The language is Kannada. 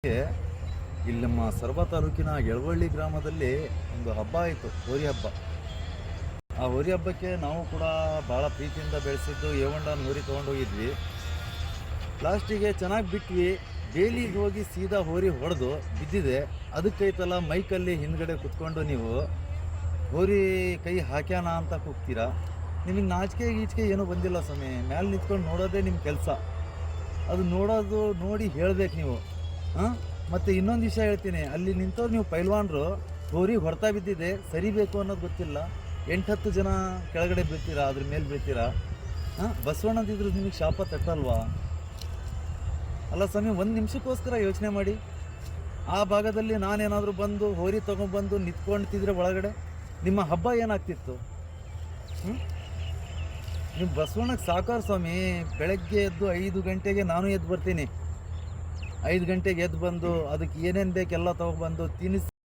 ಇಲ್ಲಿ ನಮ್ಮ ಸೊರಬ ತಾಲೂಕಿನ ಯಳವಳ್ಳಿ ಗ್ರಾಮದಲ್ಲಿ ಒಂದು ಹಬ್ಬ ಆಯಿತು, ಹೋರಿ ಹಬ್ಬ. ಆ ಹೋರಿ ಹಬ್ಬಕ್ಕೆ ನಾವು ಕೂಡ ಭಾಳ ಪ್ರೀತಿಯಿಂದ ಬೆಳೆಸಿದ್ದು ಏವಂಡನ ಹೋರಿ ತೊಗೊಂಡೋಗಿದ್ವಿ. ಲಾಸ್ಟಿಗೆ ಚೆನ್ನಾಗಿ ಬಿಟ್ವಿ. ಬೇಲಿಗೆ ಹೋಗಿ ಸೀದಾ ಹೋರಿ ಹೊಡೆದು ಬಿದ್ದಿದೆ. ಅದಕ್ಕೈತಲ್ಲ ಮೈಕಲ್ಲಿ ಹಿಂದ್ಗಡೆ ಕುತ್ಕೊಂಡು ನೀವು ಹೋರಿ ಕೈ ಹಾಕ್ಯಾನ ಅಂತ ಕೂಗ್ತೀರಾ. ನಿಮಗೆ ನಾಚಿಕೆ ಗೀಚಿಕೆ ಏನೂ ಬಂದಿಲ್ಲ ಸ್ವಾಮಿ. ಮ್ಯಾಲೆ ನಿಂತ್ಕೊಂಡು ನೋಡೋದೇ ನಿಮ್ಮ ಕೆಲಸ. ಅದು ನೋಡೋದು ನೋಡಿ ಹೇಳ್ಬೇಕು ನೀವು. ಹಾಂ, ಮತ್ತು ಇನ್ನೊಂದು ವಿಷಯ ಹೇಳ್ತೀನಿ. ಅಲ್ಲಿ ನಿಂತವ್ರು ನೀವು ಪೈಲ್ವಾನ್ರು ಹೋರಿ ಹೊಡ್ತಾ ಬಿದ್ದಿದೆ, ಸರಿಬೇಕು ಅನ್ನೋದು ಗೊತ್ತಿಲ್ಲ. 8-10 ಜನ ಕೆಳಗಡೆ ಬೀಳ್ತೀರಾ, ಅದ್ರ ಮೇಲೆ ಬೀಳ್ತೀರಾ. ಹಾಂ, ಬಸವಣ್ಣದಿದ್ರು ನಿಮಗೆ ಶಾಪ ತಟ್ಟಲ್ವಾ? ಅಲ್ಲ ಸ್ವಾಮಿ, ಒಂದು ನಿಮಿಷಕ್ಕೋಸ್ಕರ ಯೋಚನೆ ಮಾಡಿ. ಆ ಭಾಗದಲ್ಲಿ ನಾನೇನಾದರೂ ಬಂದು ಹೋರಿ ತೊಗೊಂಡ್ಬಂದು ನಿಂತ್ಕೊಳ್ತಿದ್ರೆ ಒಳಗಡೆ ನಿಮ್ಮ ಹಬ್ಬ ಏನಾಗ್ತಿತ್ತು? ನೀವು ಬಸವಣ್ಣಗೆ ಸಾಕಾರ ಸ್ವಾಮಿ. ಬೆಳಗ್ಗೆ ಎದ್ದು 5 ಗಂಟೆಗೆ ನಾನು ಎದ್ದು ಬರ್ತೀನಿ. 5 ಗಂಟೆಗೆ ಎದ್ದು ಬಂದು ಅದಕ್ಕೆ ಏನೇನು ಬೇಕೆಲ್ಲ ತೊಗೊಬಂದು ತಿನ್ನಿಸಿ